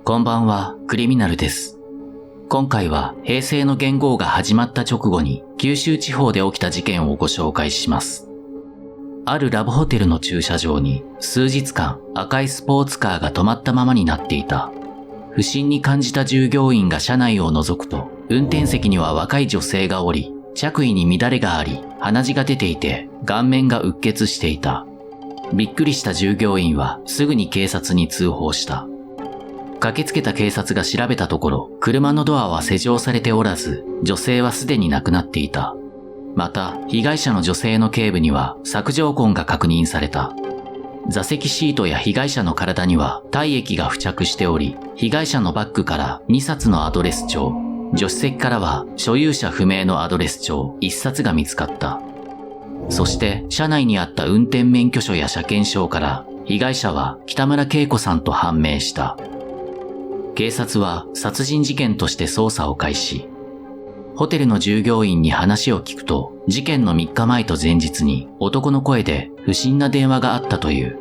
こんばんは、クリミナルです。今回は平成の元号が始まった直後に九州地方で起きた事件をご紹介します。あるラブホテルの駐車場に数日間赤いスポーツカーが止まったままになっていた。不審に感じた従業員が車内を覗くと、運転席には若い女性がおり、着衣に乱れがあり、鼻血が出ていて、顔面がうっ血していた。びっくりした従業員はすぐに警察に通報した。駆けつけた警察が調べたところ、車のドアは施錠されておらず、女性はすでに亡くなっていた。また、被害者の女性の頸部には索状痕が確認された。座席シートや被害者の体には体液が付着しており、被害者のバッグから2冊のアドレス帳、助手席からは所有者不明のアドレス帳1冊が見つかった。そして、車内にあった運転免許証や車検証から、被害者は北村恵子さんと判明した。警察は殺人事件として捜査を開始。ホテルの従業員に話を聞くと、事件の3日前と前日に男の声で不審な電話があったという。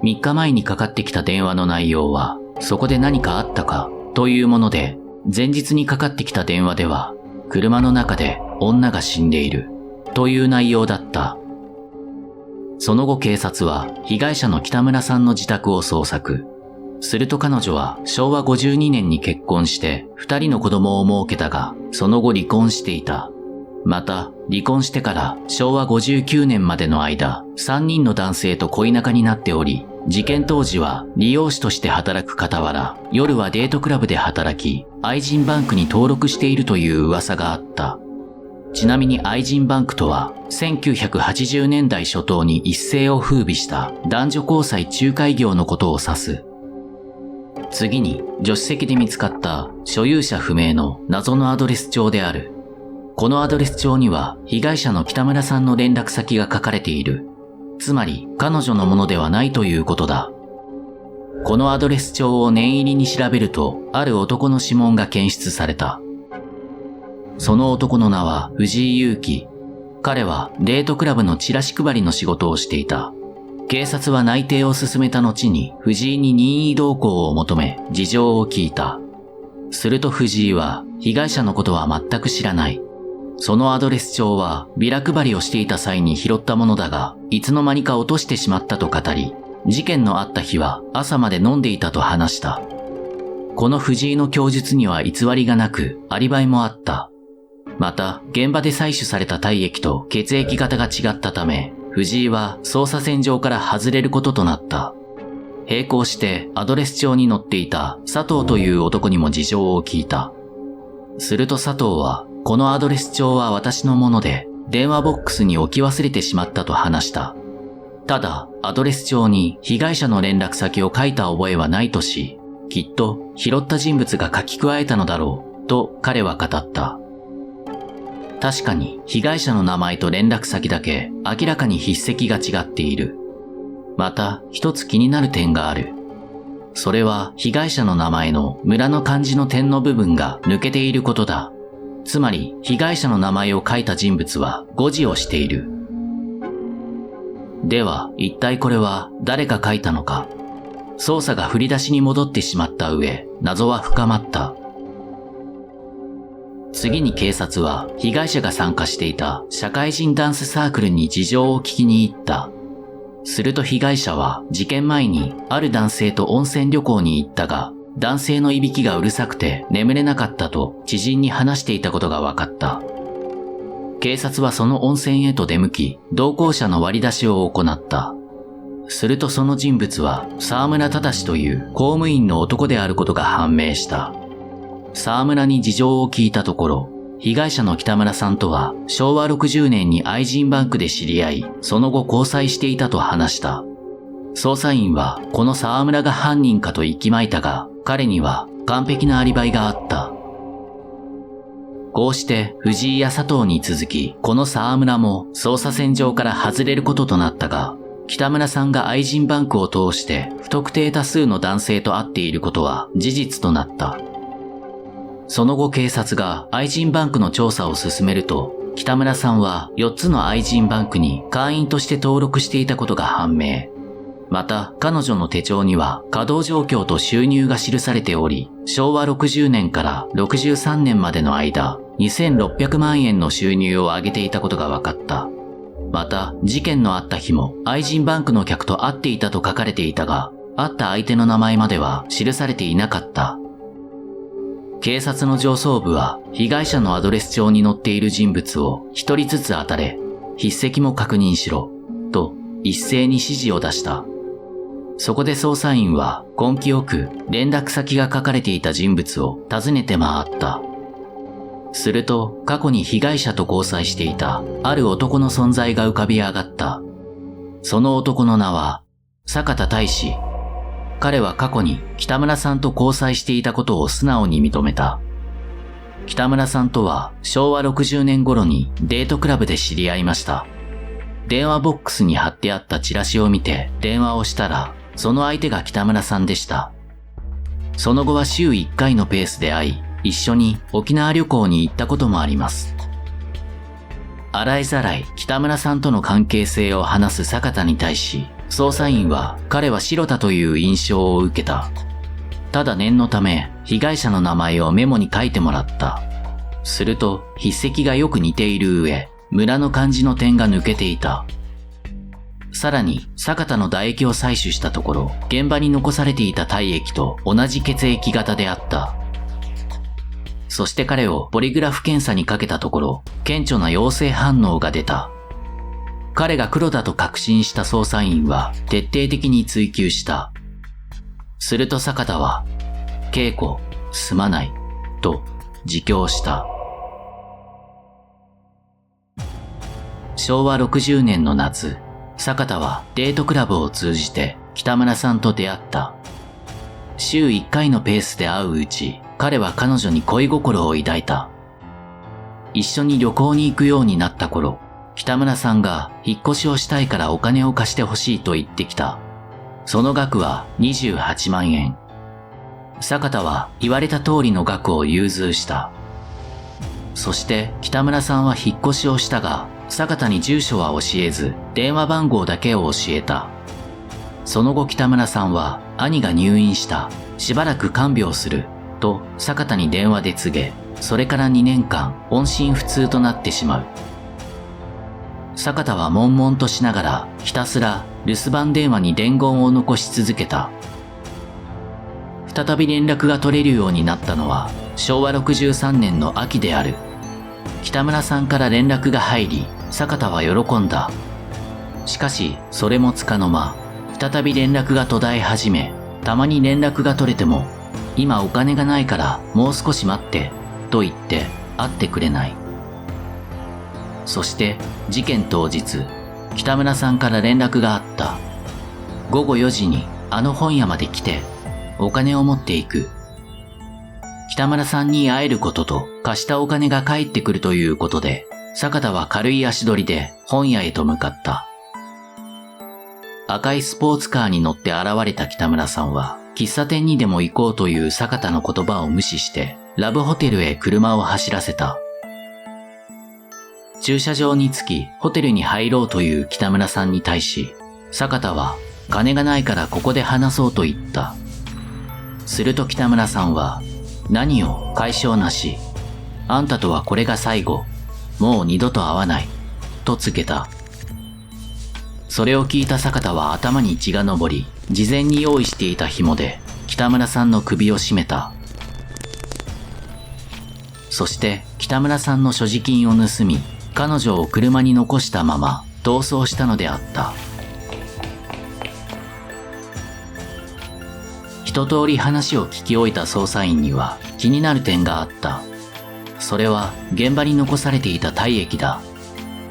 3日前にかかってきた電話の内容は、そこで何かあったかというもので、前日にかかってきた電話では、車の中で女が死んでいるという内容だった。その後警察は被害者の北村さんの自宅を捜索。すると彼女は昭和52年に結婚して2人の子供を設けたが、その後離婚していた。また、離婚してから昭和59年までの間、3人の男性と恋仲になっており、事件当時は理容師として働く傍ら、夜はデートクラブで働き、愛人バンクに登録しているという噂があった。ちなみに愛人バンクとは、1980年代初頭に一世を風靡した男女交際仲介業のことを指す。次に、助手席で見つかった所有者不明の謎のアドレス帳である。このアドレス帳には被害者の北村さんの連絡先が書かれている。つまり彼女のものではないということだ。このアドレス帳を念入りに調べると、ある男の指紋が検出された。その男の名は藤井祐樹。彼はデートクラブのチラシ配りの仕事をしていた。警察は内偵を進めた後に藤井に任意同行を求め事情を聞いた。すると藤井は被害者のことは全く知らない。そのアドレス帳はビラ配りをしていた際に拾ったものだが、いつの間にか落としてしまったと語り、事件のあった日は朝まで飲んでいたと話した。この藤井の供述には偽りがなく、アリバイもあった。また、現場で採取された体液と血液型が違ったため、藤井は捜査線上から外れることとなった。並行してアドレス帳に載っていた佐藤という男にも事情を聞いた。すると佐藤は、このアドレス帳は私のもので、電話ボックスに置き忘れてしまったと話した。ただ、アドレス帳に被害者の連絡先を書いた覚えはないとし、きっと拾った人物が書き加えたのだろう、と彼は語った。確かに被害者の名前と連絡先だけ明らかに筆跡が違っている。また一つ気になる点がある。それは被害者の名前の村の漢字の点の部分が抜けていることだ。つまり被害者の名前を書いた人物は誤字をしている。では一体これは誰が書いたのか。捜査が振り出しに戻ってしまった上、謎は深まった。次に警察は被害者が参加していた社会人ダンスサークルに事情を聞きに行った。すると被害者は事件前にある男性と温泉旅行に行ったが、男性のいびきがうるさくて眠れなかったと知人に話していたことが分かった。警察はその温泉へと出向き、同行者の割り出しを行った。するとその人物は沢村忠という公務員の男であることが判明した。沢村に事情を聞いたところ、被害者の北村さんとは昭和60年に愛人バンクで知り合い、その後交際していたと話した。捜査員はこの沢村が犯人かと息巻いたが、彼には完璧なアリバイがあった。こうして藤井や佐藤に続き、この沢村も捜査線上から外れることとなったが、北村さんが愛人バンクを通して不特定多数の男性と会っていることは事実となった。その後警察が愛人バンクの調査を進めると、北村さんは4つの愛人バンクに会員として登録していたことが判明。また、彼女の手帳には稼働状況と収入が記されており、昭和60年から63年までの間、2600万円の収入を上げていたことが分かった。また、事件のあった日も愛人バンクの客と会っていたと書かれていたが、会った相手の名前までは記されていなかった。警察の上層部は被害者のアドレス帳に載っている人物を一人ずつ当たれ、筆跡も確認しろ、と一斉に指示を出した。そこで捜査員は根気よく連絡先が書かれていた人物を訪ねて回った。すると過去に被害者と交際していたある男の存在が浮かび上がった。その男の名は坂田大志。彼は過去に北村さんと交際していたことを素直に認めた。北村さんとは昭和60年頃にデートクラブで知り合いました。電話ボックスに貼ってあったチラシを見て電話をしたら、その相手が北村さんでした。その後は週1回のペースで会い、一緒に沖縄旅行に行ったこともあります。洗いざらい北村さんとの関係性を話す坂田に対し、捜査員は彼は白田という印象を受けた。ただ念のため被害者の名前をメモに書いてもらった。すると筆跡がよく似ている上、村の漢字の点が抜けていた。さらに坂田の唾液を採取したところ、現場に残されていた体液と同じ血液型であった。そして彼をポリグラフ検査にかけたところ、顕著な陽性反応が出た。彼が黒だと確信した捜査員は徹底的に追及した。すると坂田は、恵子、すまない、と自供した。昭和60年の夏、坂田はデートクラブを通じて北村さんと出会った。週1回のペースで会ううち、彼は彼女に恋心を抱いた。一緒に旅行に行くようになった頃、北村さんが引っ越しをしたいからお金を貸してほしいと言ってきた。その額は28万円。坂田は言われた通りの額を融通した。そして北村さんは引っ越しをしたが、坂田に住所は教えず、電話番号だけを教えた。その後北村さんは、兄が入院した。しばらく看病する。と坂田に電話で告げ、それから2年間音信不通となってしまう。坂田は悶々としながら、ひたすら留守番電話に伝言を残し続けた。再び連絡が取れるようになったのは、昭和63年の秋である。北村さんから連絡が入り、坂田は喜んだ。しかし、それもつかの間、再び連絡が途絶え始め、たまに連絡が取れても、今お金がないからもう少し待って、と言って会ってくれない。そして、事件当日、北村さんから連絡があった。午後4時にあの本屋まで来て、お金を持っていく。北村さんに会えることと貸したお金が返ってくるということで、坂田は軽い足取りで本屋へと向かった。赤いスポーツカーに乗って現れた北村さんは、喫茶店にでも行こうという坂田の言葉を無視して、ラブホテルへ車を走らせた。駐車場に着き、ホテルに入ろうという北村さんに対し、坂田は、金がないからここで話そうと言った。すると北村さんは、何を解消なし。あんたとはこれが最後。もう二度と会わない。と告げた。それを聞いた坂田は頭に血が上り、事前に用意していた紐で北村さんの首を絞めた。そして北村さんの所持金を盗み、彼女を車に残したまま逃走したのであった。一通り話を聞き終えた捜査員には気になる点があった。それは現場に残されていた体液だ。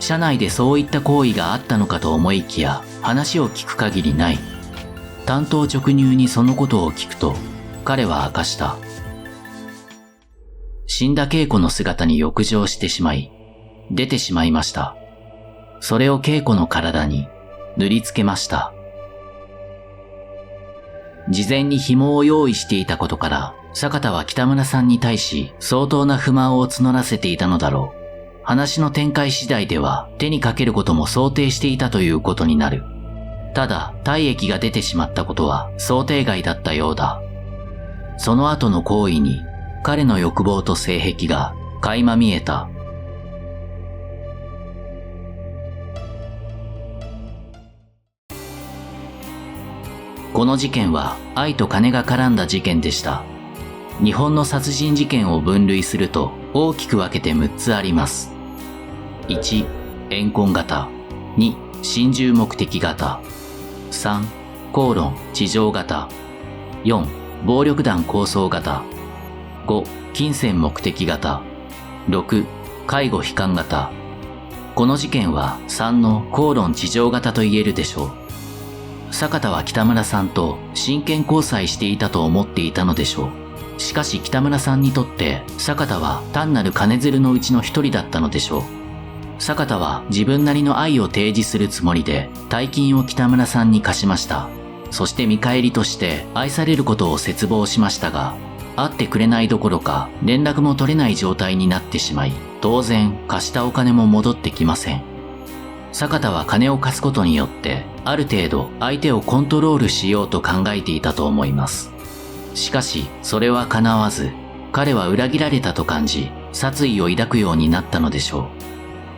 車内でそういった行為があったのかと思いきや、話を聞く限りない。単刀直入にそのことを聞くと、彼は明かした。死んだ恵子の姿に浴場してしまい、出てしまいました。それを恵子の体に塗りつけました。事前に紐を用意していたことから、坂田は北村さんに対し相当な不満を募らせていたのだろう。話の展開次第では手にかけることも想定していたということになる。ただ、体液が出てしまったことは想定外だったようだ。その後の行為に、彼の欲望と性癖が垣間見えた。この事件は愛と金が絡んだ事件でした。日本の殺人事件を分類すると大きく分けて6つあります。1、怨恨型。2、心中目的型。3、地上型。4、暴力団抗争型。5、金銭目的型。6、介護悲観型。この事件は3の地上型と言えるでしょう。坂田は北村さんと真剣交際していたと思っていたのでしょう。しかし北村さんにとって坂田は単なる金づるのうちの一人だったのでしょう。坂田は自分なりの愛を提示するつもりで大金を北村さんに貸しました。そして見返りとして愛されることを切望しましたが、会ってくれないどころか連絡も取れない状態になってしまい、当然貸したお金も戻ってきません。坂田は金を貸すことによってある程度相手をコントロールしようと考えていたと思います。しかしそれは叶わず、彼は裏切られたと感じ殺意を抱くようになったのでしょう。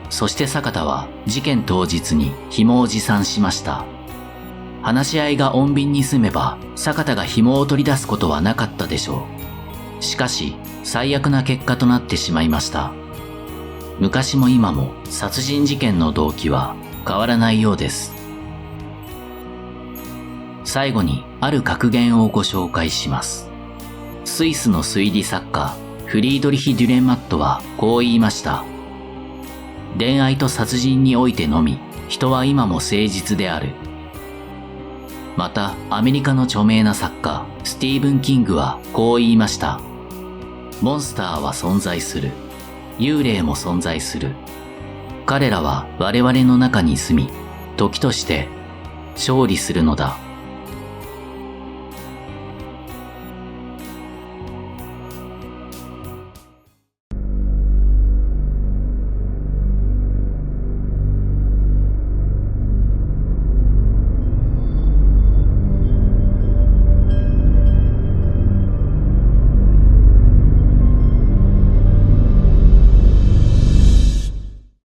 そして坂田は事件当日に紐を持参しました。話し合いが穏便に済めば坂田が紐を取り出すことはなかったでしょう。しかし最悪な結果となってしまいました。昔も今も殺人事件の動機は変わらないようです。最後にある格言をご紹介します。スイスの推理作家フリードリヒ・デュレンマットはこう言いました。恋愛と殺人においてのみ人は今も誠実である。またアメリカの著名な作家スティーブン・キングはこう言いました。モンスターは存在する。幽霊も存在する。彼らは我々の中に住み、時として勝利するのだ。